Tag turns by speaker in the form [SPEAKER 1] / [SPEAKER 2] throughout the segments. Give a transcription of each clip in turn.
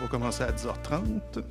[SPEAKER 1] va commencer à 10h30.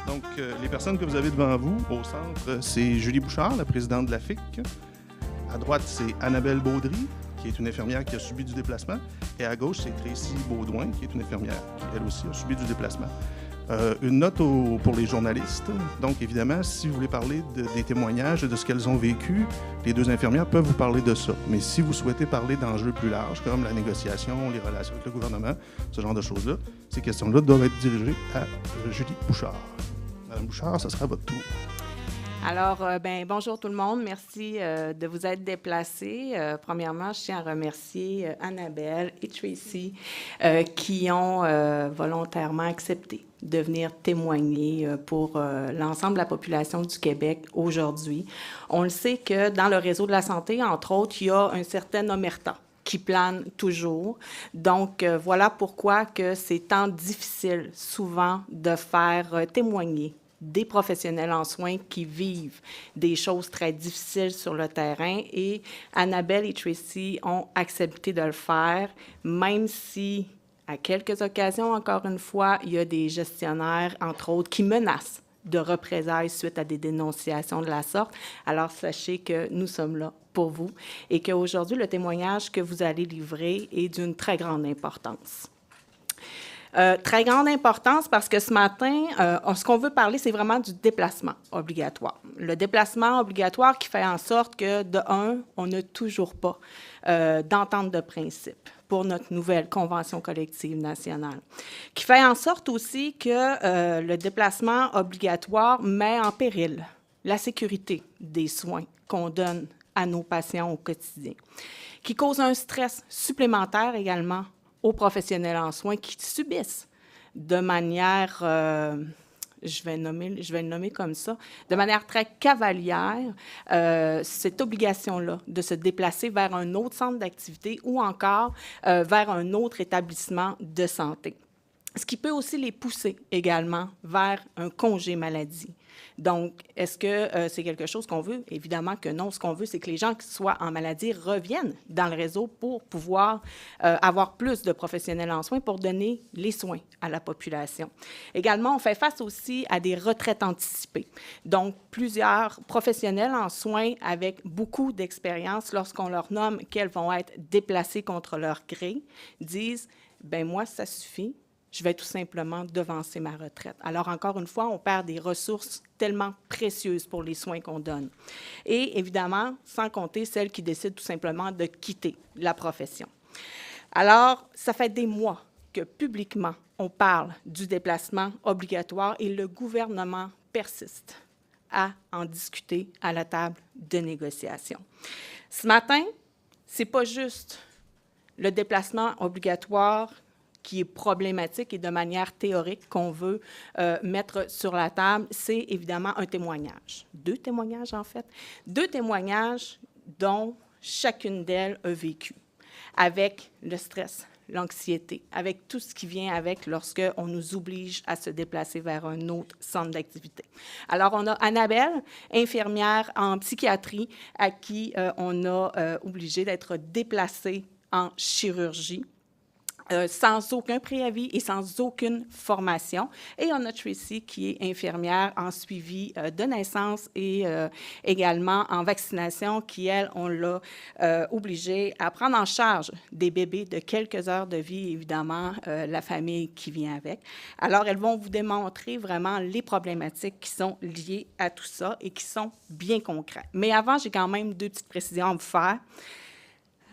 [SPEAKER 1] Donc, les personnes que vous avez devant vous, au centre, c'est Julie Bouchard, la présidente de la FIC. À droite, c'est Annabelle Baudry, qui est une infirmière qui a subi du déplacement. Et à gauche, c'est Tracy Baudouin, qui est une infirmière qui, elle aussi, a subi du déplacement. Une note pour les journalistes. Donc, évidemment, si vous voulez parler des témoignages, de ce qu'elles ont vécu, les deux infirmières peuvent vous parler de ça. Mais si vous souhaitez parler d'enjeux plus larges, comme la négociation, les relations avec le gouvernement, ce genre de choses-là, ces questions-là doivent être dirigées à Julie Bouchard. Madame Bouchard, ça sera votre tour.
[SPEAKER 2] Alors, bonjour tout le monde. Merci de vous être déplacés. Premièrement, je tiens à remercier Annabelle et Tracy qui ont volontairement accepté de venir témoigner pour l'ensemble de la population du Québec aujourd'hui. On le sait que dans le réseau de la santé, entre autres, il y a un certain omerta qui plane toujours. Donc, voilà pourquoi que c'est tant difficile souvent de faire témoigner des professionnels en soins qui vivent des choses très difficiles sur le terrain. Et Annabelle et Tracy ont accepté de le faire, même si, à quelques occasions, encore une fois, il y a des gestionnaires, entre autres, qui menacent de représailles suite à des dénonciations de la sorte. Alors, sachez que nous sommes là pour vous et qu'aujourd'hui, le témoignage que vous allez livrer est d'une très grande importance. Très grande importance parce que ce matin, ce qu'on veut parler, c'est vraiment du déplacement obligatoire. Le déplacement obligatoire qui fait en sorte que, de un, on n'a toujours pas d'entente de principe pour notre nouvelle convention collective nationale, qui fait en sorte aussi que le déplacement obligatoire met en péril la sécurité des soins qu'on donne à nos patients au quotidien, qui cause un stress supplémentaire également aux professionnels en soins qui subissent de manière, je vais le nommer comme ça, de manière très cavalière, cette obligation-là de se déplacer vers un autre centre d'activité ou encore vers un autre établissement de santé. Ce qui peut aussi les pousser également vers un congé maladie. Donc, est-ce que c'est quelque chose qu'on veut? Évidemment que non. Ce qu'on veut, c'est que les gens qui soient en maladie reviennent dans le réseau pour pouvoir avoir plus de professionnels en soins pour donner les soins à la population. Également, on fait face aussi à des retraites anticipées. Donc, plusieurs professionnels en soins avec beaucoup d'expérience, lorsqu'on leur nomme qu'elles vont être déplacées contre leur gré, disent « bien moi, ça suffit ». Je vais tout simplement devancer ma retraite. Alors, encore une fois, on perd des ressources tellement précieuses pour les soins qu'on donne. Et évidemment, sans compter celles qui décident tout simplement de quitter la profession. Alors, ça fait des mois que publiquement, on parle du déplacement obligatoire et le gouvernement persiste à en discuter à la table de négociation. Ce matin, ce n'est pas juste le déplacement obligatoire qui est problématique et de manière théorique qu'on veut mettre sur la table, c'est évidemment un témoignage. 2 témoignages, en fait. 2 témoignages dont chacune d'elles a vécu, avec le stress, l'anxiété, avec tout ce qui vient avec lorsqu'on nous oblige à se déplacer vers un autre centre d'activité. Alors, on a Annabelle, infirmière en psychiatrie, à qui on a obligé d'être déplacée en chirurgie. Sans aucun préavis et sans aucune formation. Et on a Tracy qui est infirmière en suivi de naissance et également en vaccination qui, elle, on l'a obligée à prendre en charge des bébés de quelques heures de vie, évidemment, la famille qui vient avec. Alors, elles vont vous démontrer vraiment les problématiques qui sont liées à tout ça et qui sont bien concrètes. Mais avant, j'ai quand même 2 petites précisions à vous faire.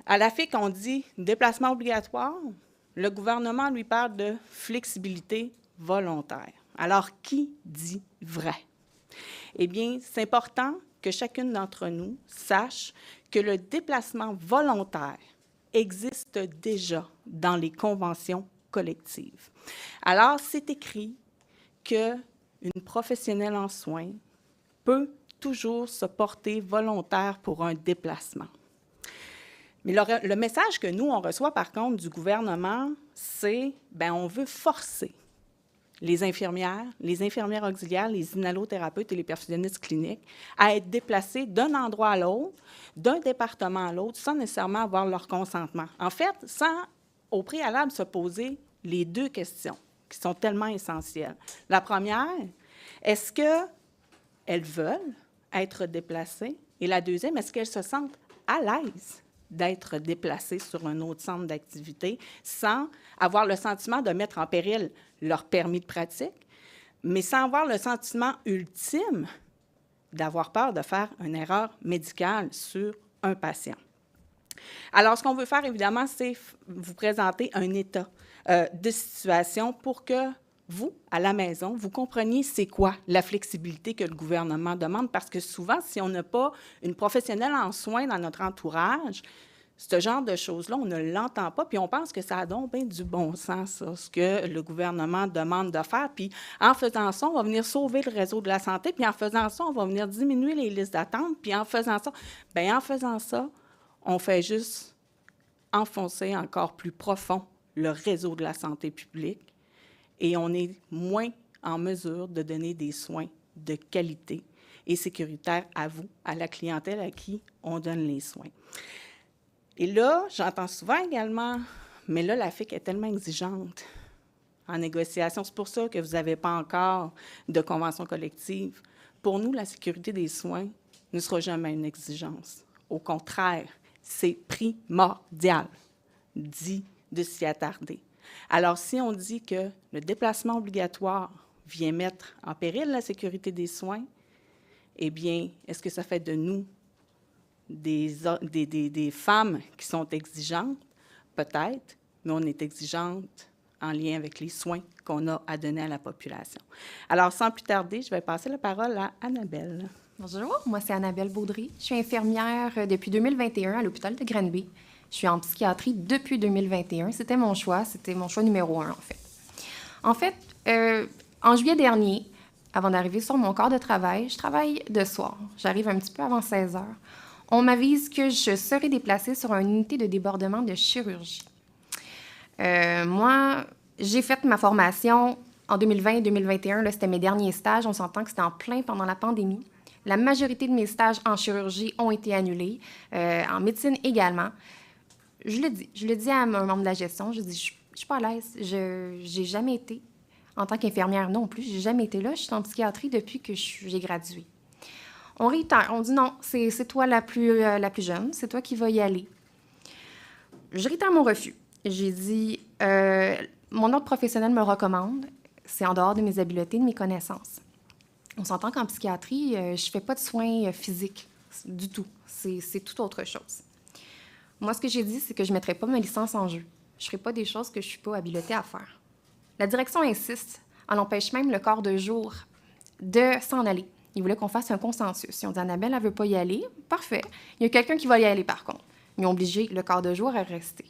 [SPEAKER 2] À la FIC, on dit déplacement obligatoire. Le gouvernement lui parle de flexibilité volontaire. Alors, qui dit vrai? Eh bien, c'est important que chacune d'entre nous sache que le déplacement volontaire existe déjà dans les conventions collectives. Alors, c'est écrit qu'une une professionnelle en soins peut toujours se porter volontaire pour un déplacement. Mais le message que nous, on reçoit par contre du gouvernement, c'est on veut forcer les infirmières auxiliaires, les inhalothérapeutes et les perfusionnistes cliniques à être déplacés d'un endroit à l'autre, d'un département à l'autre, sans nécessairement avoir leur consentement. En fait, sans au préalable se poser les deux questions qui sont tellement essentielles. La première, est-ce qu'elles veulent être déplacées? Et la deuxième, est-ce qu'elles se sentent à l'aise d'être déplacées sur un autre centre d'activité sans avoir le sentiment de mettre en péril leur permis de pratique, mais sans avoir le sentiment ultime d'avoir peur de faire une erreur médicale sur un patient. Alors, ce qu'on veut faire, évidemment, c'est vous présenter un état de situation pour que vous, à la maison, vous compreniez c'est quoi la flexibilité que le gouvernement demande, parce que souvent, si on n'a pas une professionnelle en soins dans notre entourage, ce genre de choses-là, on ne l'entend pas, puis on pense que ça a donc bien du bon sens, ça, ce que le gouvernement demande de faire. Puis en faisant ça, on va venir sauver le réseau de la santé, puis en faisant ça, on va venir diminuer les listes d'attente, puis en faisant ça, on fait juste enfoncer encore plus profond le réseau de la santé publique et on est moins en mesure de donner des soins de qualité et sécuritaires à vous, à la clientèle à qui on donne les soins. Et là, j'entends souvent également, mais là, la FIC est tellement exigeante en négociation. C'est pour ça que vous n'avez pas encore de convention collective. Pour nous, la sécurité des soins ne sera jamais une exigence. Au contraire, c'est primordial, dit de s'y attarder. Alors, si on dit que le déplacement obligatoire vient mettre en péril la sécurité des soins, eh bien, est-ce que ça fait de nous des femmes qui sont exigeantes? Peut-être, mais on est exigeante en lien avec les soins qu'on a à donner à la population. Alors, sans plus tarder, je vais passer la parole à Annabelle.
[SPEAKER 3] Bonjour, moi c'est Annabelle Baudry. Je suis infirmière depuis 2021 à l'hôpital de Granby. Je suis en psychiatrie depuis 2021. C'était mon choix numéro 1 en fait. En fait, en juillet dernier, avant d'arriver sur mon corps de travail, je travaille de soir. J'arrive un petit peu avant 16 heures. On m'avise que je serai déplacée sur une unité de débordement de chirurgie. Moi, j'ai fait ma formation en 2020 et 2021. Là, c'était mes derniers stages. On s'entend que c'était en plein pendant la pandémie. La majorité de mes stages en chirurgie ont été annulés, en médecine également. Je le dis à un membre de la gestion, je dis, je ne suis pas à l'aise. Je n'ai jamais été, en tant qu'infirmière non plus, je n'ai jamais été là. Je suis en psychiatrie depuis que j'ai gradué. On réitère, on dit non, c'est toi la plus jeune, c'est toi qui vas y aller. Je réitère mon refus. J'ai dit, mon ordre professionnel me recommande, c'est en dehors de mes habiletés, de mes connaissances. On s'entend qu'en psychiatrie, je ne fais pas de soins physiques du tout. C'est tout autre chose. Moi, ce que j'ai dit, c'est que je ne mettrais pas ma licence en jeu. Je ne ferai pas des choses que je ne suis pas habilitée à faire. La direction insiste. Elle empêche même le corps de jour de s'en aller. Ils voulaient qu'on fasse un consensus. Si on dit Annabelle, elle ne veut pas y aller, parfait. Il y a quelqu'un qui va y aller, par contre. Ils ont obligé le corps de jour à rester.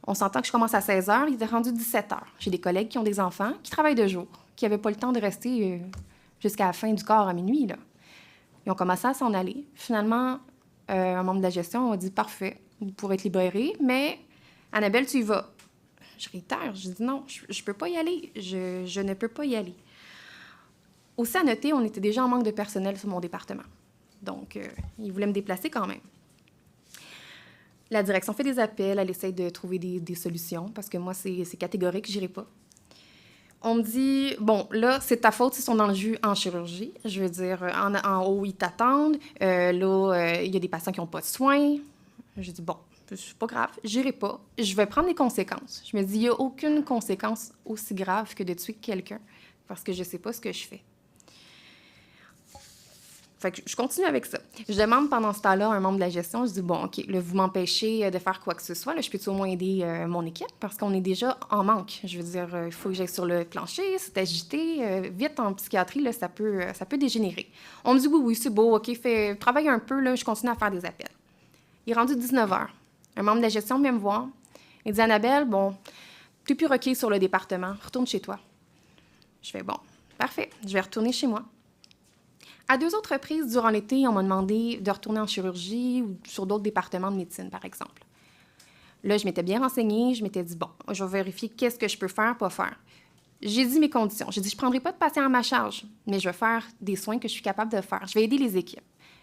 [SPEAKER 3] On s'entend que je commence à 16 heures, il est rendu 17 heures. J'ai des collègues qui ont des enfants, qui travaillent de jour, qui n'avaient pas le temps de rester jusqu'à la fin du corps à minuit, là. Ils ont commencé à s'en aller. Finalement, un membre de la gestion a dit « Parfait, vous pourrez être libéré, mais Annabelle, tu y vas. » Je réitère, je dis « Non, je ne peux pas y aller. Je ne peux pas y aller. » Aussi à noter, on était déjà en manque de personnel sur mon département. Donc, ils voulaient me déplacer quand même. La direction fait des appels, elle essaie de trouver des solutions, parce que moi, c'est catégorique, je n'irai pas. On me dit, bon, là, c'est ta faute s'ils sont dans le jus en chirurgie. Je veux dire, en haut, ils t'attendent. Là, il y a des patients qui n'ont pas de soins. Je dis, bon, c'est pas grave, je n'irai pas. Je vais prendre les conséquences. Je me dis, il n'y a aucune conséquence aussi grave que de tuer quelqu'un, parce que je ne sais pas ce que je fais. Fait que je continue avec ça. Je demande pendant ce temps-là à un membre de la gestion, je dis, bon, OK, là, vous m'empêchez de faire quoi que ce soit. Là, je peux-tu au moins aider mon équipe? Parce qu'on est déjà en manque. Je veux dire, il faut que j'aille sur le plancher, c'est agité. Vite, en psychiatrie, là, ça peut dégénérer. On me dit, oui, c'est beau, OK, travaille un peu, là, je continue à faire des appels. Il est rendu 19 h. Un membre de la gestion vient me voir. Il dit, Annabelle, bon, tu n'es plus requis sur le département. Retourne chez toi. Je fais, bon, Parfait, je vais retourner chez moi. À 2 autres reprises, durant l'été, on m'a demandé de retourner en chirurgie ou sur d'autres départements de médecine, par exemple. Là, je m'étais bien renseignée, je m'étais dit, bon, je vais vérifier qu'est-ce que je peux faire, pas faire. J'ai dit mes conditions. J'ai dit, je ne prendrai pas de patient à ma charge, mais je vais faire des soins que je suis capable de faire. Je vais aider les équipes.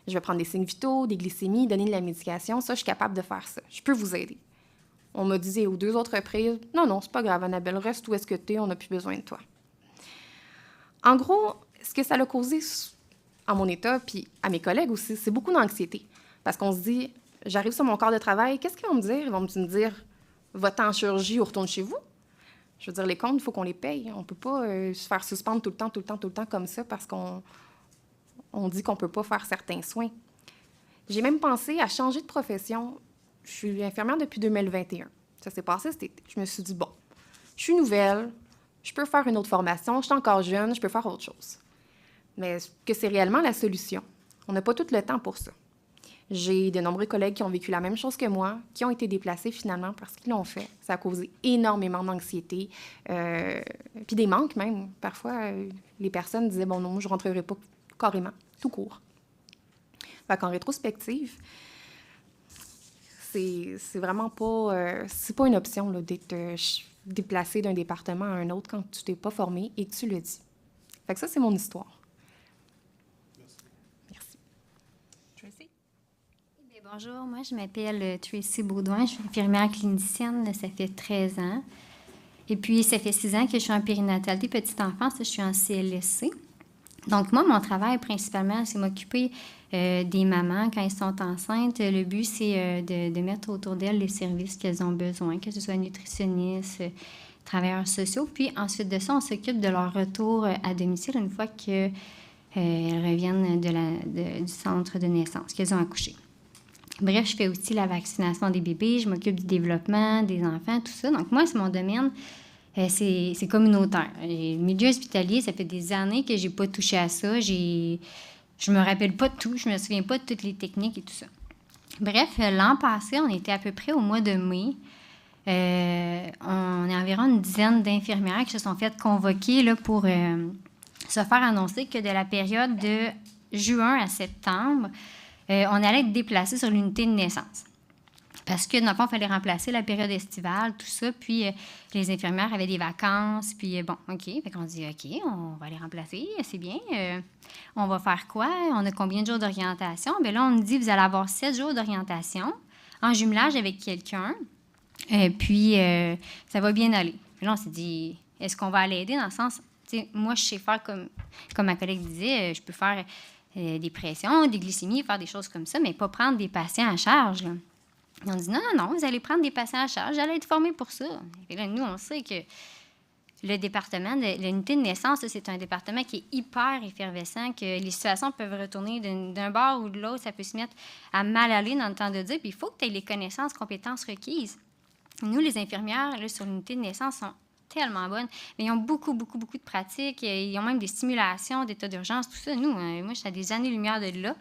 [SPEAKER 3] Je vais prendre des signes vitaux, des glycémies, donner de la médication. Ça, je suis capable de faire ça. Je peux vous aider. On m'a dit aux 2 autres reprises, non, c'est pas grave, Annabelle, reste où est-ce que tu es, on n'a plus besoin de toi. En gros, ce que ça a causé à mon état, puis à mes collègues aussi, c'est beaucoup d'anxiété. Parce qu'on se dit, j'arrive sur mon corps de travail, qu'est-ce qu'ils vont me dire? Ils vont me dire, va-t'en en chirurgie ou retourne chez vous. Je veux dire, les comptes, il faut qu'on les paye. On ne peut pas se faire suspendre tout le temps comme ça parce qu'on dit qu'on ne peut pas faire certains soins. J'ai même pensé à changer de profession. Je suis infirmière depuis 2021. Ça s'est passé cet été. Je me suis dit, bon, je suis nouvelle, je peux faire une autre formation, je suis encore jeune, je peux faire autre chose. Mais est-ce que c'est réellement la solution? On n'a pas tout le temps pour ça. J'ai de nombreux collègues qui ont vécu la même chose que moi, qui ont été déplacés finalement parce qu'ils l'ont fait. Ça a causé énormément d'anxiété, puis des manques même. Parfois, les personnes disaient, bon non, je ne rentrerai pas carrément, tout court. Fait qu'en rétrospective, c'est vraiment pas, c'est pas une option là, d'être déplacé d'un département à un autre quand tu t'es pas formé et que tu le dis. Fait que ça, c'est mon histoire. Merci.
[SPEAKER 2] Tracy?
[SPEAKER 4] Bonjour, moi je m'appelle Tracy Baudouin, je suis infirmière clinicienne, ça fait 13 ans. Et puis ça fait 6 ans que je suis en périnatalité petite enfance, je suis en CLSC. Donc moi, mon travail principalement, c'est m'occuper des mamans quand elles sont enceintes. Le but, c'est de mettre autour d'elles les services qu'elles ont besoin, que ce soit nutritionnistes, travailleurs sociaux. Puis ensuite de ça, on s'occupe de leur retour à domicile une fois qu'elles reviennent du centre de naissance, qu'elles ont accouché. Bref, je fais aussi la vaccination des bébés, je m'occupe du développement des enfants, tout ça. Donc, moi, c'est mon domaine, c'est communautaire. Le milieu hospitalier, ça fait des années que je n'ai pas touché à ça. Je me rappelle pas de tout, je me souviens pas de toutes les techniques et tout ça. Bref, l'an passé, on était à peu près au mois de mai. On est environ une dizaine d'infirmières qui se sont faites convoquer là, pour se faire annoncer que de la période de juin à septembre, on allait être déplacé sur l'unité de naissance. Parce que, dans le fond, il fallait remplacer la période estivale, tout ça. Puis, les infirmières avaient des vacances. Puis, bon, OK. Fait qu'on dit, OK, on va les remplacer. C'est bien. On va faire quoi? On a combien de jours d'orientation? Bien là, on nous dit, vous allez avoir 7 jours d'orientation en jumelage avec quelqu'un. Puis, ça va bien aller. Puis là, on s'est dit, est-ce qu'on va l'aider dans le sens... Moi, je sais faire comme ma collègue disait, je peux faire... des pressions, des glycémies, faire des choses comme ça, mais pas prendre des patients à charge. Là. On dit non, vous allez prendre des patients à charge, vous allez être formés pour ça. Et là, nous, on sait que le département, l'unité de naissance, là, c'est un département qui est hyper effervescent, que les situations peuvent retourner d'un bord ou de l'autre, ça peut se mettre à mal aller dans le temps de dire, puis il faut que tu aies les connaissances, compétences requises. Nous, les infirmières, là, sur l'unité de naissance, sont tellement bonnes, mais ils ont beaucoup de pratiques. Ils ont même des simulations d'état d'urgence, tout ça. Nous, moi, je suis à des années-lumière de là.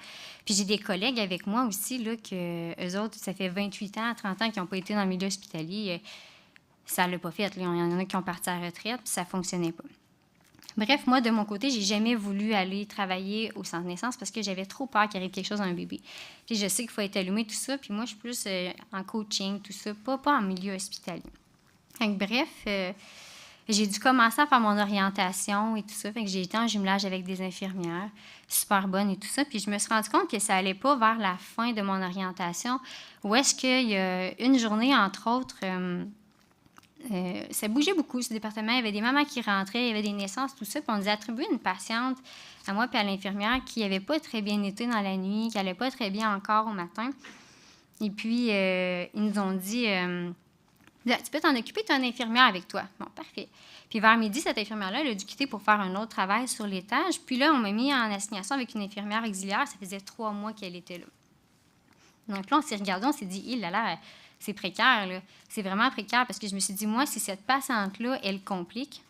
[SPEAKER 4] Puis j'ai des collègues avec moi aussi, là, que eux autres, ça fait 28 ans, 30 ans qu'ils n'ont pas été dans le milieu hospitalier. Ça ne l'a pas fait. Là. Il y en a qui ont parti à la retraite, puis ça ne fonctionnait pas. Bref, moi, de mon côté, j'ai jamais voulu aller travailler au centre de naissance parce que j'avais trop peur qu'il arrive quelque chose à un bébé. Puis je sais qu'il faut être allumé, tout ça. Puis moi, je suis plus en coaching, tout ça, pas en milieu hospitalier. Donc, bref, j'ai dû commencer à faire mon orientation et tout ça. Fait que j'ai été en jumelage avec des infirmières super bonnes et tout ça. Puis je me suis rendu compte que ça allait pas vers la fin de mon orientation. Où est-ce qu'il y a une journée, entre autres, ça bougeait beaucoup, ce département. Il y avait des mamans qui rentraient, il y avait des naissances, tout ça. Puis on nous a attribué une patiente à moi puis à l'infirmière qui n'avait pas très bien été dans la nuit, qui n'allait pas très bien encore au matin. Et puis, ils nous ont dit... tu peux t'en occuper, tu as une infirmière avec toi. Bon, parfait. Puis vers midi, cette infirmière-là, elle a dû quitter pour faire un autre travail sur l'étage. Puis là, on m'a mis en assignation avec une infirmière auxiliaire. Ça faisait 3 mois qu'elle était là. Donc là, on s'est regardé, on s'est dit, il là là, c'est précaire, là. C'est vraiment précaire parce que je me suis dit, moi, si cette patiente-là, elle complique,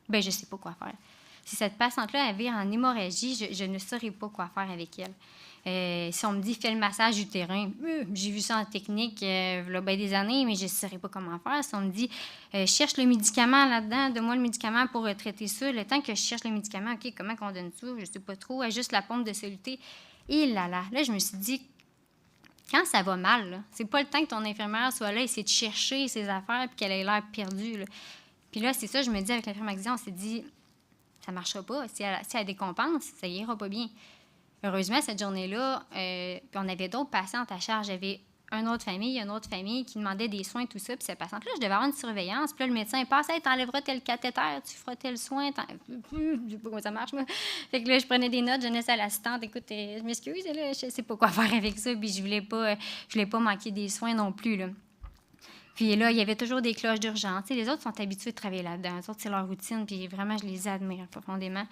[SPEAKER 4] bien, je ne sais pas quoi faire. Si cette patiente-là, elle vire en hémorragie, je ne saurais pas quoi faire avec elle. Si on me dit « fais le massage utérin », j'ai vu ça en technique il y a bien des années, mais je ne saurais pas comment faire. Si on me dit « cherche le médicament là-dedans, donne-moi le médicament pour traiter ça », le temps que je cherche le médicament, OK, comment on donne ça? Je ne sais pas trop. Juste la pompe de soluté. Et là, je me suis dit, quand ça va mal, là, c'est pas le temps que ton infirmière soit là et essaie de chercher ses affaires puis qu'elle ait l'air perdue. Là. Puis là, c'est ça, je me dis avec l'infirmière, on s'est dit, ça ne marchera pas. Si elle décompense, ça ira pas bien. Heureusement, cette journée-là, puis on avait d'autres patientes à charge. J'avais une autre famille qui demandait des soins, tout ça. Puis cette patiente-là, je devais avoir une surveillance. Puis là, le médecin passe, hey, t'enlèveras tel cathéter, tu feras tel soin. Je sais pas comment ça marche, moi. Fait que là, je prenais des notes, je donnais ça à l'assistante. Écoute, je m'excuse, là, je sais pas quoi faire avec ça. Puis je voulais pas manquer des soins non plus, là. Puis là, il y avait toujours des cloches d'urgence. Tu sais, les autres sont habitués de travailler là-dedans. Les autres, c'est leur routine. Puis vraiment, je les admire profondément.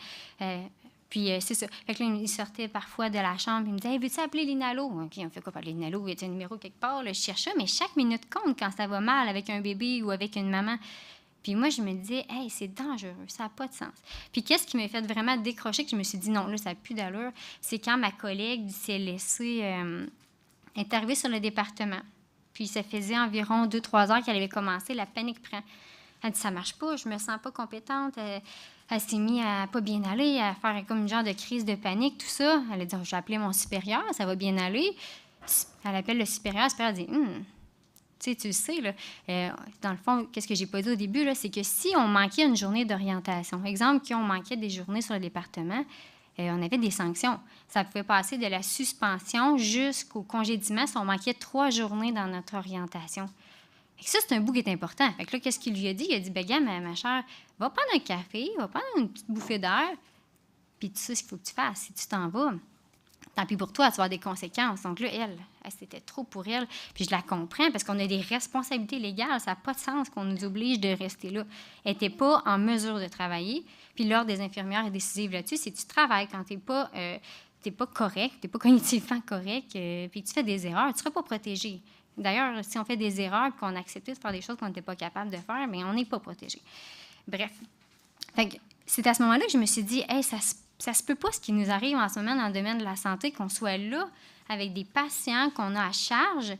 [SPEAKER 4] Puis c'est ça. Fait que là, il sortait parfois de la chambre, il me disait hey, veux-tu appeler l'INALO? OK, on fait quoi par l'INALO? Il y a un numéro quelque part, là, je cherche ça, mais chaque minute compte quand ça va mal avec un bébé ou avec une maman. Puis moi, je me disais, hey, c'est dangereux, ça n'a pas de sens. Puis qu'est-ce qui m'a fait vraiment décrocher, que je me suis dit, non, là, ça n'a plus d'allure, c'est quand ma collègue du CLSC est arrivée sur le département. Puis ça faisait environ 2-3 heures qu'elle avait commencé, la panique prend. Elle dit, ça ne marche pas, je me sens pas compétente. Elle s'est mise à pas bien aller, à faire comme une genre de crise de panique, tout ça. Elle a dit, je vais appeler mon supérieur, ça va bien aller. Elle appelle le supérieur dit, tu le sais, là, dans le fond, qu'est-ce que j'ai pas dit au début, là, c'est que si on manquait une journée d'orientation, exemple, qu'on manquait des journées sur le département, on avait des sanctions. Ça pouvait passer de la suspension jusqu'au congédiement si on manquait 3 journées dans notre orientation. Et ça, c'est un bout qui est important. Fait que là, qu'est-ce qu'il lui a dit? Il a dit, ben gars, ma chère, va prendre un café, va prendre une petite bouffée d'air, puis tu sais ce qu'il faut que tu fasses. Si tu t'en vas, tant pis pour toi, tu vas avoir des conséquences. Donc là, elle, c'était trop pour elle. Puis je la comprends parce qu'on a des responsabilités légales. Ça n'a pas de sens qu'on nous oblige de rester là. Elle n'était pas en mesure de travailler. Puis l'ordre des infirmières est décisive là-dessus. C'est que tu travailles quand tu n'es pas correct, tu n'es pas cognitivement correct, puis tu fais des erreurs, tu ne seras pas protégé. D'ailleurs, si on fait des erreurs et qu'on accepte de faire des choses qu'on n'était pas capable de faire, bien, on n'est pas protégé. Bref. Fait que c'est à ce moment-là que je me suis dit, hey, ça se peut pas ce qui nous arrive en ce moment dans le domaine de la santé, qu'on soit là avec des patients qu'on a à charge.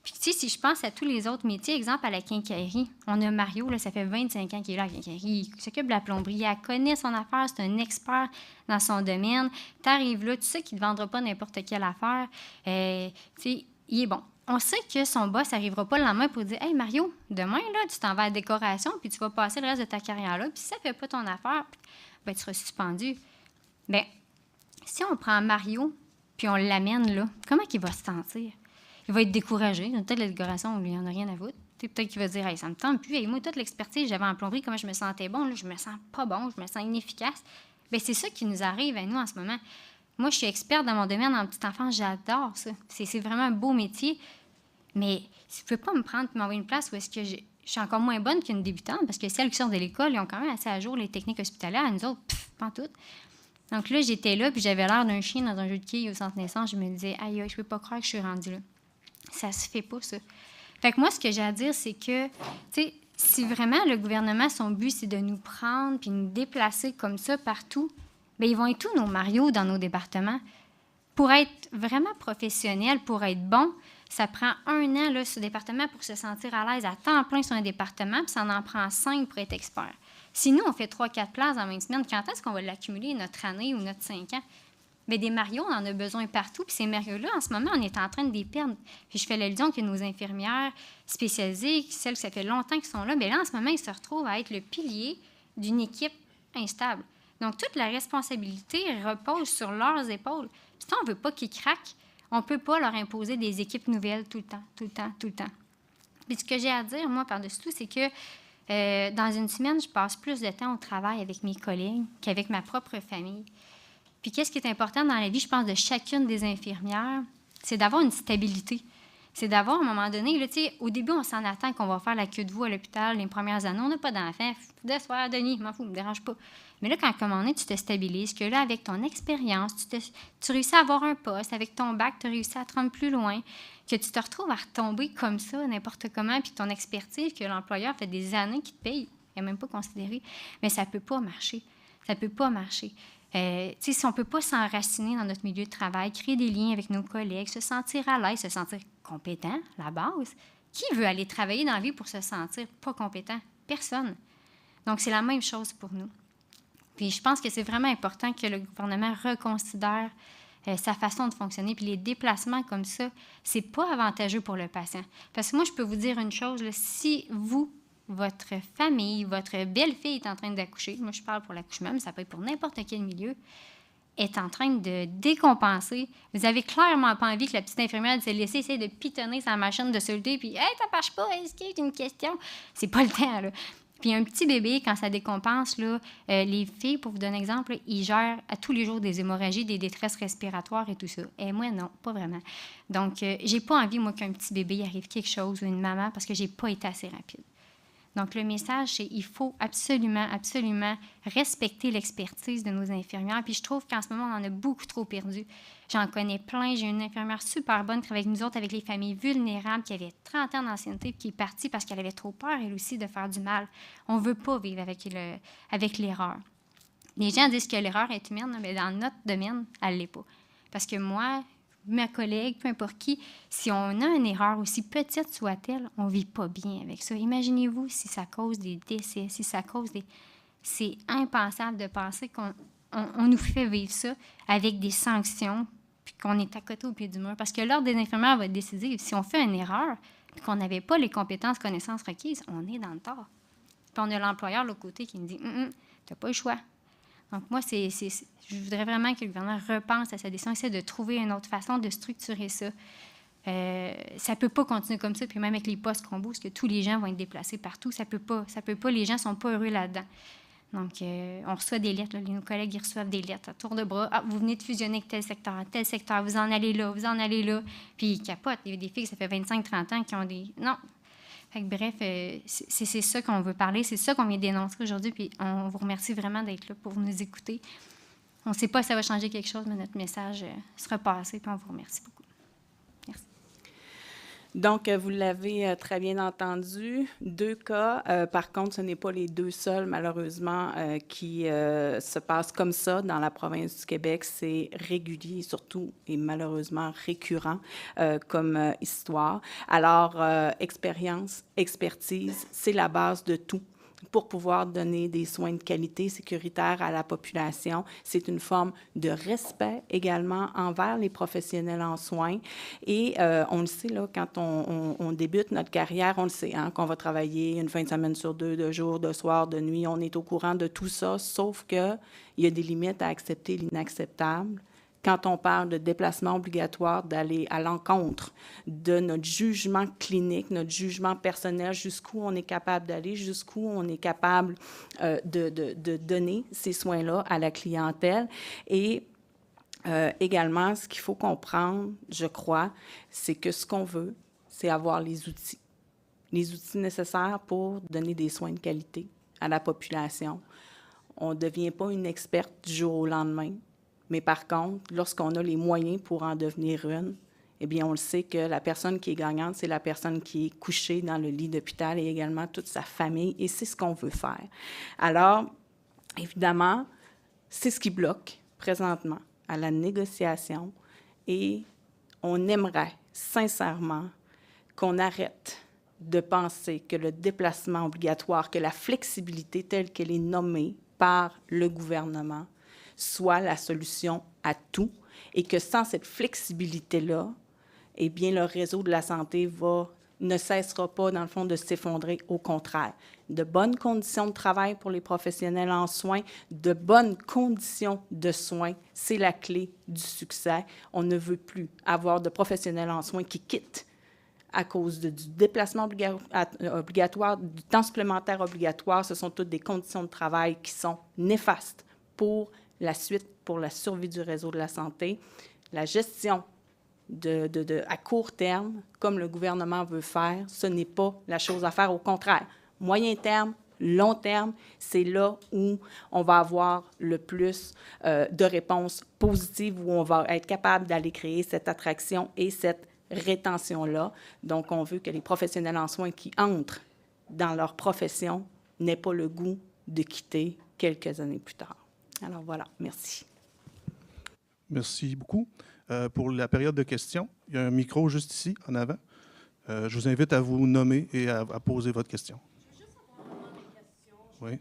[SPEAKER 4] Puis, tu sais, si je pense à tous les autres métiers, exemple à la quincaillerie, on a Mario, là, ça fait 25 ans qu'il est là à la quincaillerie, il s'occupe de la plomberie, elle connaît son affaire, c'est un expert dans son domaine. Tu arrives là, tu sais qu'il ne te vendra pas n'importe quelle affaire. Tu sais, il est bon. On sait que son boss n'arrivera pas le lendemain pour dire « Hey, Mario, demain, là, tu t'en vas à la décoration, puis tu vas passer le reste de ta carrière là, puis si ça ne fait pas ton affaire, bien, tu seras suspendu. » Bien, si on prend Mario, puis on l'amène là, comment il va se sentir? Il va être découragé. Peut-être la décoration, il n'y en a rien à foutre. Peut-être qu'il va dire hey, « ça me tente plus. Hey, moi, toute l'expertise que j'avais en plomberie, comment je me sentais bon, là, je me sens pas bon, je me sens inefficace. » Bien, c'est ça qui nous arrive à nous en ce moment. Moi, je suis experte dans mon domaine en petite enfance, j'adore ça. C'est vraiment un beau métier. Mais tu ne peux pas me prendre et m'envoyer une place où est-ce que je suis encore moins bonne qu'une débutante, parce que celles qui sortent de l'école, ils ont quand même assez à jour les techniques hospitalières. À nous autres, pas toutes. Donc là, j'étais là, puis j'avais l'air d'un chien dans un jeu de quilles au centre naissance. Je me disais, aïe, je peux pas croire que je suis rendue là. Ça se fait pas, ça. Fait que moi, ce que j'ai à dire, c'est que, tu sais, si vraiment le gouvernement, son but, c'est de nous prendre puis nous déplacer comme ça partout, bien, ils vont être tous nos Mario dans nos départements. Pour être vraiment professionnel, pour être bon, ça prend 1 an là, sur le département pour se sentir à l'aise à temps plein sur un département, puis ça en prend 5 pour être expert. Si nous, on fait 3-4 places en 20 semaines, quand est-ce qu'on va l'accumuler, notre année ou notre 5 ans? Bien, des Mario, on en a besoin partout. Puis ces Mario-là, en ce moment, on est en train de les perdre. Puis je fais l'allusion que nos infirmières spécialisées, celles que ça fait longtemps qu'ils sont là, bien là, en ce moment, ils se retrouvent à être le pilier d'une équipe instable. Donc, toute la responsabilité repose sur leurs épaules. Puis si on ne veut pas qu'ils craquent, on ne peut pas leur imposer des équipes nouvelles tout le temps. Puis ce que j'ai à dire, moi, par-dessus tout, c'est que dans une semaine, je passe plus de temps au travail avec mes collègues qu'avec ma propre famille. Puis qu'est-ce qui est important dans la vie, je pense, de chacune des infirmières, c'est d'avoir une stabilité. C'est d'avoir, à un moment donné, là, tu sais, au début, on s'en attend qu'on va faire la queue de veau à l'hôpital les premières années. On n'a pas d'enfants. De soir, Denis, m'en fous, ne me dérange pas. Mais là, quand à un moment donné, tu te stabilises, que là, avec ton expérience, tu réussis à avoir un poste, avec ton bac, tu as réussi à te rendre plus loin, que tu te retrouves à retomber comme ça, n'importe comment, puis ton expertise, que l'employeur fait des années qu'il te paye, il n'est même pas considéré, mais ça ne peut pas marcher. Ça ne peut pas marcher. Si on ne peut pas s'enraciner dans notre milieu de travail, créer des liens avec nos collègues, se sentir à l'aise, se sentir compétent, la base, qui veut aller travailler dans la vie pour se sentir pas compétent? Personne. Donc, c'est la même chose pour nous. Puis, je pense que c'est vraiment important que le gouvernement reconsidère sa façon de fonctionner. Puis, les déplacements comme ça, c'est pas avantageux pour le patient. Parce que moi, je peux vous dire une chose, là, si vous, votre famille, votre belle-fille est en train d'accoucher, moi, je parle pour l'accouchement, mais ça peut être pour n'importe quel milieu, est en train de décompenser. Vous avez clairement pas envie que la petite infirmière de se laisser essayer de pitonner sa machine de sauter, puis « Hey, ça marche pas, est-ce qu'il y a une question? » C'est pas le temps, là. Puis un petit bébé, quand ça décompense, là, les filles, pour vous donner un exemple, là, ils gèrent à tous les jours des hémorragies, des détresses respiratoires et tout ça. Et moi, non, pas vraiment. Donc, j'ai pas envie, moi, qu'un petit bébé arrive quelque chose ou une maman parce que j'ai pas été assez rapide. Donc, le message, c'est qu'il faut absolument, absolument respecter l'expertise de nos infirmières. Puis je trouve qu'en ce moment, on en a beaucoup trop perdu. J'en connais plein. J'ai une infirmière super bonne qui travaille avec nous autres, avec les familles vulnérables, qui avait 30 ans d'ancienneté, puis qui est partie parce qu'elle avait trop peur, elle aussi, de faire du mal. On ne veut pas vivre avec l'erreur. Les gens disent que l'erreur est humaine, mais dans notre domaine, elle ne l'est pas. Parce que moi, ma collègue, peu importe qui, si on a une erreur, aussi petite soit-elle, on ne vit pas bien avec ça. Imaginez-vous si ça cause des décès, si ça cause des... C'est impensable de penser qu'on nous fait vivre ça avec des sanctions, puis qu'on est à côté au pied du mur. Parce que l'Ordre des infirmières va décider, si on fait une erreur, puis qu'on n'avait pas les compétences, connaissances requises, on est dans le tort. Puis on a l'employeur de l'autre côté qui nous dit « tu n'as pas le choix ». Donc, moi, je voudrais vraiment que le gouvernement repense à sa décision, essaie de trouver une autre façon de structurer ça. Ça ne peut pas continuer comme ça, puis même avec les postes qu'on bouge, que tous les gens vont être déplacés partout, ça peut pas, les gens ne sont pas heureux là-dedans. Donc, on reçoit des lettres, là, nos collègues ils reçoivent des lettres à tour de bras. « Ah, vous venez de fusionner avec tel secteur, vous en allez là, Puis ils capotent. Il y a des filles, ça fait 25-30 ans qui ont des... Non. Fait que, bref, c'est ça qu'on veut parler, c'est ça qu'on vient dénoncer aujourd'hui, puis on vous remercie vraiment d'être là pour nous écouter. On ne sait pas si ça va changer quelque chose, mais notre message sera passé, puis on vous remercie beaucoup. Merci.
[SPEAKER 2] Donc, vous l'avez très bien entendu. 2 cas. Par contre, ce n'est pas les 2 seuls, malheureusement, qui se passent comme ça dans la province du Québec. C'est régulier, surtout, et malheureusement récurrent comme histoire. Alors, expérience, expertise, c'est la base de tout. Pour pouvoir donner des soins de qualité sécuritaire à la population. C'est une forme de respect également envers les professionnels en soins. Et on le sait, là, quand on débute notre carrière, on le sait, hein, qu'on va travailler une fin de semaine sur 2, de jour, de soir, de nuit. On est au courant de tout ça, sauf qu'il y a des limites à accepter l'inacceptable. Quand on parle de déplacement obligatoire, d'aller à l'encontre de notre jugement clinique, notre jugement personnel, jusqu'où on est capable d'aller, jusqu'où on est capable de donner ces soins-là à la clientèle. Et également, ce qu'il faut comprendre, je crois, c'est que ce qu'on veut, c'est avoir les outils nécessaires pour donner des soins de qualité à la population. On ne devient pas une experte du jour au lendemain. Mais par contre, lorsqu'on a les moyens pour en devenir une, eh bien, on le sait que la personne qui est gagnante, c'est la personne qui est couchée dans le lit d'hôpital et également toute sa famille, et c'est ce qu'on veut faire. Alors, évidemment, c'est ce qui bloque présentement à la négociation, et on aimerait sincèrement qu'on arrête de penser que le déplacement obligatoire, que la flexibilité telle qu'elle est nommée par le gouvernement, soit la solution à tout, et que sans cette flexibilité-là, eh bien, le réseau de la santé ne cessera pas, dans le fond, de s'effondrer. Au contraire, de bonnes conditions de travail pour les professionnels en soins, de bonnes conditions de soins, c'est la clé du succès. On ne veut plus avoir de professionnels en soins qui quittent à cause du déplacement obligatoire, du temps supplémentaire obligatoire. Ce sont toutes des conditions de travail qui sont néfastes pour la suite, pour la survie du réseau de la santé. La gestion à court terme, comme le gouvernement veut faire, ce n'est pas la chose à faire. Au contraire, moyen terme, long terme, c'est là où on va avoir le plus de réponses positives, où on va être capable d'aller créer cette attraction et cette rétention-là. Donc, on veut que les professionnels en soins qui entrent dans leur profession n'aient pas le goût de quitter quelques années plus tard. Alors voilà, merci.
[SPEAKER 1] Merci beaucoup. Pour la période de questions, il y a un micro juste ici, en avant. Je vous invite à vous nommer et à poser votre question. Je veux juste avoir une question. Oui.